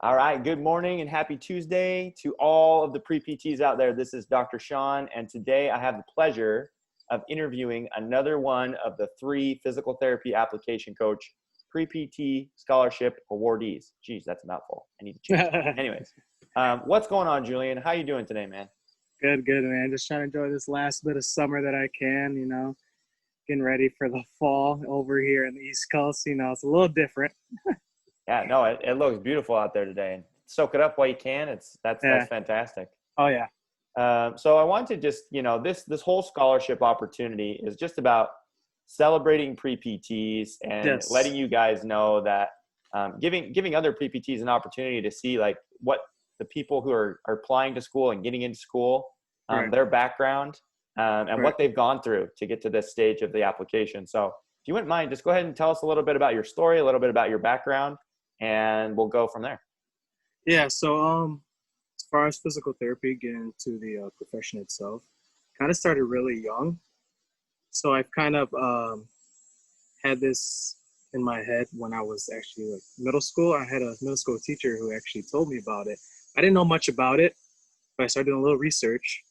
All right. Good morning and happy Tuesday to all of the pre-PTs out there. This is Dr. Sean, and today I have the pleasure of interviewing another one of the 3 physical therapy application coach pre-PT scholarship awardees. Geez, that's a mouthful. I need to change that. Anyways, what's going on, Julian? How you doing today, man? Good, man. Just trying to enjoy this last bit of summer that I can, getting ready for the fall over here in the East Coast. It's a little different. Yeah, no, it looks beautiful out there today. And soak it up while you can. That's fantastic. Oh, yeah. So I want to just, this whole scholarship opportunity is just about celebrating pre-PTs and Yes. letting you guys know that giving other pre-PTs an opportunity to see like what the people who are applying to school and getting into school, Right. their background and Right. what they've gone through to get to this stage of the application. So if you wouldn't mind, just go ahead and tell us a little bit about your story, a little bit about your background, and we'll go from there. Yeah. So, as far as physical therapy, getting into the profession itself, kind of started really young. So I've kind of had this in my head when I was actually like middle school. I had a middle school teacher who actually told me about it. I didn't know much about it, but I started doing a little research.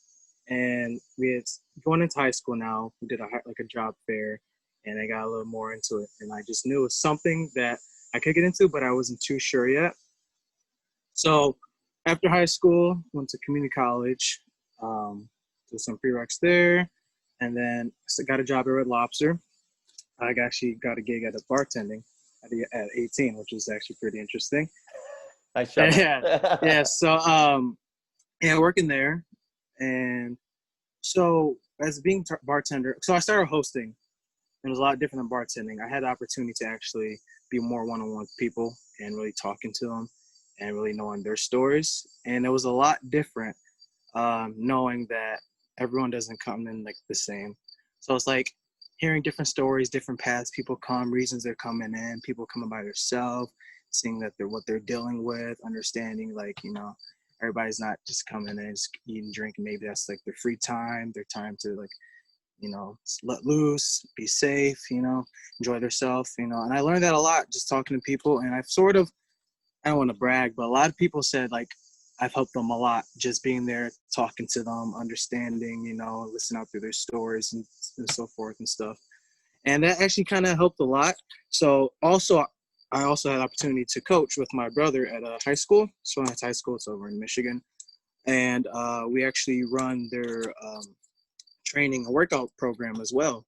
And we had going into high school now. We did a job fair, and I got a little more into it. And I just knew it was something that I could get into, but I wasn't too sure yet. So after high school, went to community college, did some prereqs there, and then got a job at Red Lobster. I actually got a gig at a bartending at 18, which was actually pretty interesting. Nice job. Yeah. So working there. And so as being bartender, so I started hosting. It was a lot different than bartending. I had the opportunity to actually be more one-on-one with people and really talking to them and really knowing their stories. And it was a lot different knowing that everyone doesn't come in like the same. So it's like hearing different stories, different paths, people come, reasons they're coming in, people coming by themselves, seeing that what they're dealing with, understanding everybody's not just coming in and just eating, drinking. Maybe that's like their free time, their time to let loose, be safe, enjoy themselves, and I learned that a lot just talking to people. And I've I don't want to brag, but a lot of people said I've helped them a lot just being there, talking to them, understanding, listening out through their stories and so forth and stuff. And that actually kind of helped a lot. So I also had the opportunity to coach with my brother at a high school. Swanetz High School, it's over in Michigan. And we actually run their training and workout program as well.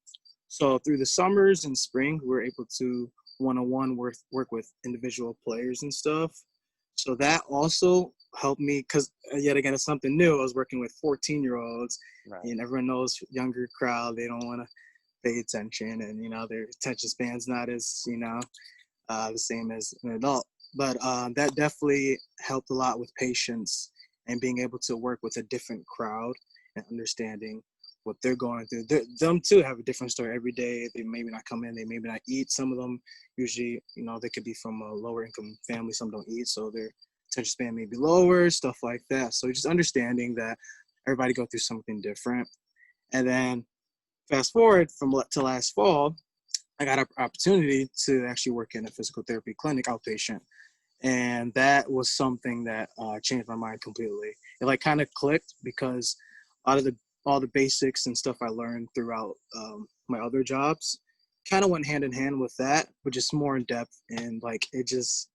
So through the summers and spring, we were able to one-on-one work with individual players and stuff. So that also helped me because, yet again, it's something new. I was working with 14-year-olds, right. And everyone knows younger crowd, they don't want to pay attention. And, their attention span's not as, the same as an adult. But that definitely helped a lot with patience and being able to work with a different crowd and understanding what they're going through. Them too have a different story every day. They maybe not come in, they maybe not eat. Some of them usually, they could be from a lower income family. Some don't eat, so their attention span may be lower, stuff like that. So just understanding that everybody go through something different. And then fast forward to last fall, I got an opportunity to actually work in a physical therapy clinic outpatient. And that was something that changed my mind completely. It kind of clicked because all the basics and stuff I learned throughout my other jobs kind of went hand in hand with that, but just more in depth. And it just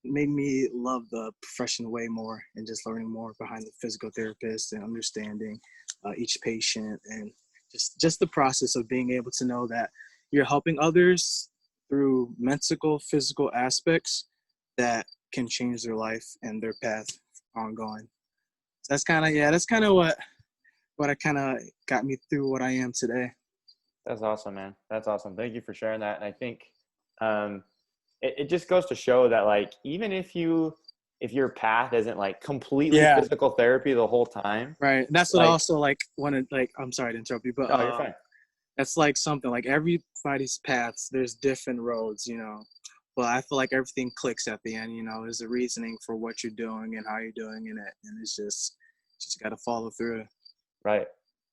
made me love the profession way more and just learning more behind the physical therapist and understanding each patient and just the process of being able to know that you're helping others through mental, physical aspects that can change their life and their path ongoing. So that's kind of what I kind of got me through what I am today. That's awesome, man. That's awesome. Thank you for sharing that. And I think it just goes to show that even if your path isn't completely physical therapy the whole time. Right. And that's what I also wanted, I'm sorry to interrupt you, but no, you're fine. That's something everybody's paths, there's different roads, but I feel like everything clicks at the end, there's a reasoning for what you're doing and how you're doing it. And it's just got to follow through. Right.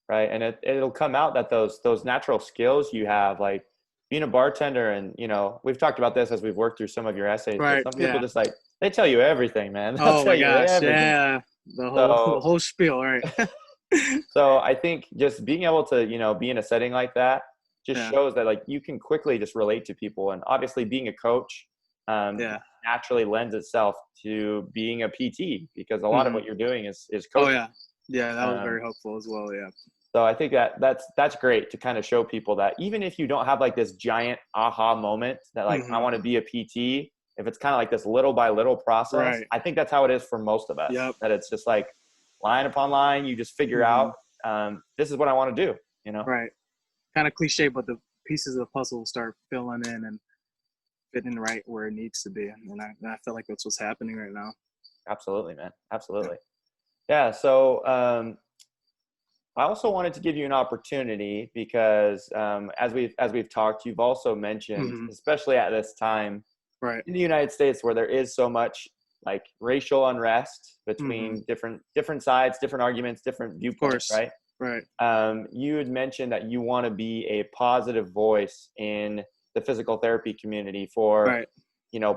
And it'll come out that those natural skills you have, being a bartender, and we've talked about this as we've worked through some of your essays. Right. But some people just They tell you everything, man. They'll Oh tell my you gosh, everything. yeah, the So whole spiel, right? so I think just being able to, be in a setting like that just Yeah, shows that like you can quickly just relate to people. And obviously being a coach yeah. naturally lends itself to being a PT because a lot of Hmm. what you're doing is Oh coaching. yeah, yeah. That was Um, very helpful as well. Yeah. so I think that's great to kind of show people that even if you don't have like this giant aha moment that like I Hmm. want to be a PT, if it's kind of like this little by little process, Right. I think that's how it is for most of us. Yep. That it's just like line upon line, you just figure out Hmm. this is what I want to do. Right. Kind of cliche, but the pieces of the puzzle start filling in and fitting right where it needs to be, and I feel like that's what's happening right now. Absolutely, man. Yeah. Absolutely. Yeah. So I also wanted to give you an opportunity because as we've talked, you've also mentioned, Hmm. especially at this time Right. in the United States where there is so much like racial unrest Hmm. between different sides, different arguments, different Of viewpoints, course. right? Right. You had mentioned that you want to be a positive voice in the physical therapy community for, Right.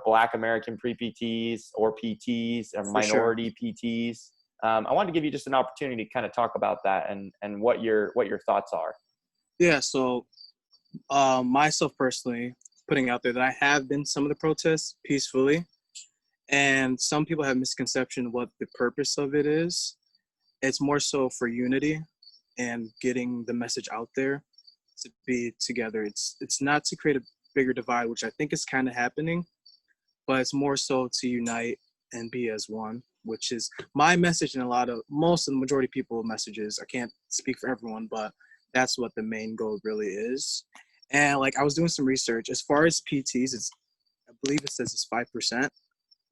Black American pre-PTs or PTs or For sure. minority PTs. I wanted to give you just an opportunity to kind of talk about that and what your thoughts are. Yeah. So, myself personally, putting out there that I have been some of the protests peacefully, and some people have misconception what the purpose of it is. It's more so for unity and getting the message out there to be together. It's not to create a bigger divide, which I think is kind of happening, but it's more so to unite and be as one, which is my message and most of the majority of people messages. I can't speak for everyone, but that's what the main goal really is. And like I was doing some research as far as PTs, I believe it says it's 5% of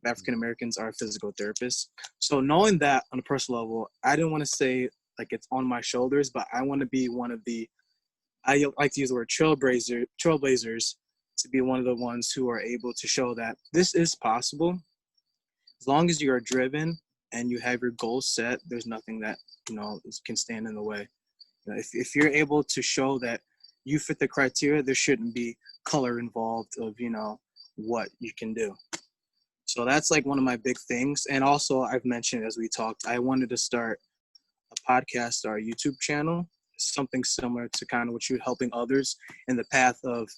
African Americans are physical therapists. So knowing that on a personal level, I didn't want to say like it's on my shoulders, but I want to be one of the, I like to use the word trailblazers, to be one of the ones who are able to show that this is possible. As long as you are driven and you have your goals set, there's nothing that, can stand in the way. If you're able to show that you fit the criteria, there shouldn't be color involved of, what you can do. So that's like one of my big things. And also I've mentioned as we talked, I wanted to start a podcast or a YouTube channel, something similar to kind of what you're helping others in the path of,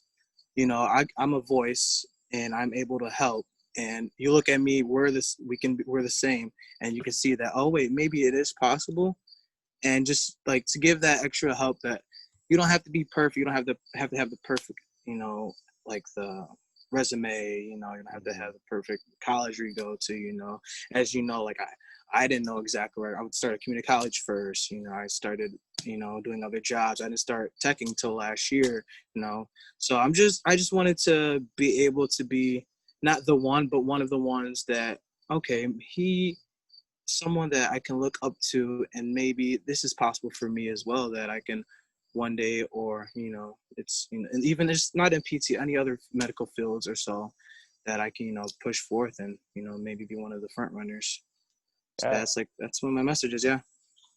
I'm a voice and I'm able to help. And you look at me, we're the same. And you can see that, oh wait, maybe it is possible. And just like to give that extra help that you don't have to be perfect. You don't have the perfect, like the resume, you don't have to have the perfect college you go to, as like I didn't know exactly where I would start at community college first. I started, doing other jobs. I didn't start teching until last year, So I just wanted to be able to be not the one, but one of the ones that, okay, someone that I can look up to, and maybe this is possible for me as well, that I can one day, or, it's, and even it's not in PT, any other medical fields or so, that I can, push forth and, maybe be one of the front runners. So Yeah. that's one of my messages. Yeah.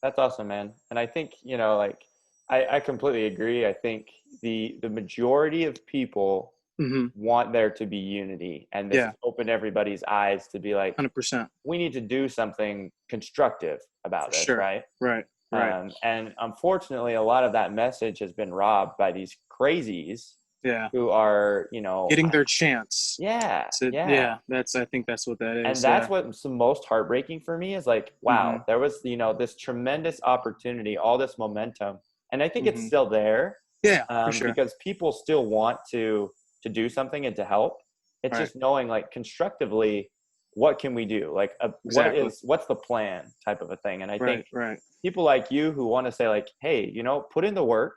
That's awesome, man. And I think, like I completely agree. I think the majority of people Mm-hmm. want there to be unity, and this Yeah. has opened everybody's eyes to be like, 100%. we need to do something constructive about For this, sure. right? Right. Right. And unfortunately, a lot of that message has been robbed by these crazies Yeah. who are, Getting their chance. yeah, So yeah. yeah, I think that's what that And is. that's Yeah. what's the most heartbreaking for me is like, Mm-hmm. wow, there was, this tremendous opportunity, all this momentum. And I think it's Mm-hmm. still there Yeah, for sure. because people still want to do something and to help. It's Right. just knowing like constructively, what can we do? Like, Exactly. what's the plan type of a thing. And I Right. think Right. people like you who want to say like, hey, put in the work,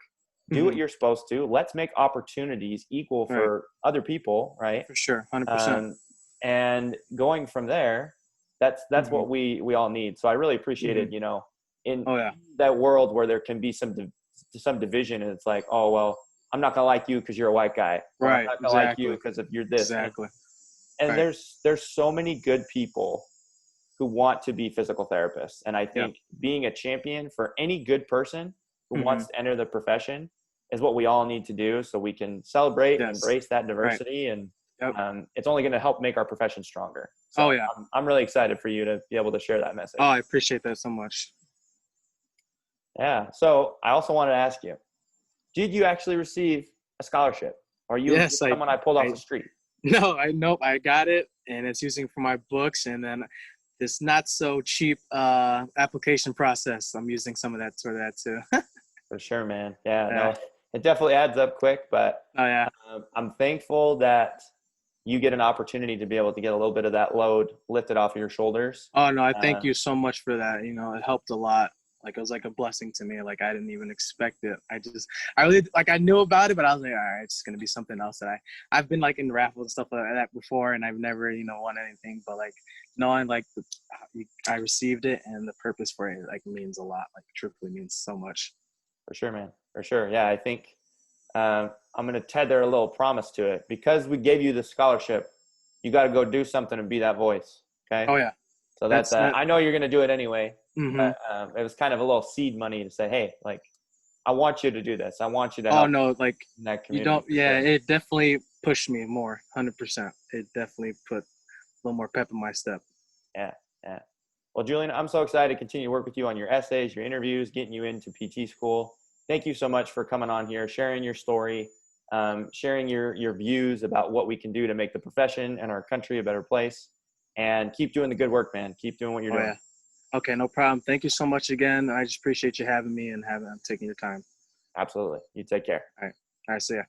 do what Mm-hmm. you're supposed to. Let's make opportunities equal Right. for other people, right? For sure. 100%. um, and going from there, that's Mm-hmm. what we all need. So I really Mm-hmm. appreciated, in Oh yeah. that world where there can be some division, and it's like, oh well, I'm not gonna like you because you're a white guy, or I'm Right. not gonna like you Exactly. because of you're this, Exactly. and Right. there's so many good people who want to be physical therapists, and I Yep. think being a champion for any good person who Mm-hmm. wants to enter the profession is what we all need to do, so we can celebrate and Yes. embrace that Right. diversity and Yep. it's only going to help make our profession stronger. So Oh, yeah. I'm really excited for you to be able to share that message. Oh, I appreciate that so much. Yeah. So I also wanted to ask you, did you actually receive a scholarship? Or are you Yes, just someone I pulled off the street? Nope, I got it, and it's using for my books, and then this not so cheap application process. I'm using some of that for that too. For sure, man. Yeah, Yeah. no, it definitely adds up quick, but Oh yeah. I'm thankful that you get an opportunity to be able to get a little bit of that load lifted off of your shoulders. Oh no, I thank you so much for that. You know, it helped a lot. Like it was like a blessing to me. Like I didn't even expect it. I really like I knew about it, but I was like, all right, it's gonna be something else that I've been like in raffles and stuff like that before, and I've never won anything. But like knowing like I received it and the purpose for it like means a lot. Like truthfully means so much. For sure, man. For sure. Yeah, I think I'm going to tether a little promise to it. Because we gave you the scholarship, you got to go do something and be that voice. Okay. Oh yeah. So that's I know you're going to do it anyway. Mm-hmm. But it was kind of a little seed money to say, hey, like, I want you to do this. I want you to Oh help no, like in that you community. don't. Yeah, it definitely pushed me more. 100%. It definitely put a little more pep in my step. Yeah. Yeah. Well, Julian, I'm so excited to continue to work with you on your essays, your interviews, getting you into PT school. Thank you so much for coming on here, sharing your story, sharing your views about what we can do to make the profession and our country a better place. And keep doing the good work, man. Keep doing what you're doing. Yeah. Okay, no problem. Thank you so much again. I just appreciate you having me and taking your time. Absolutely. You take care. All right. See ya.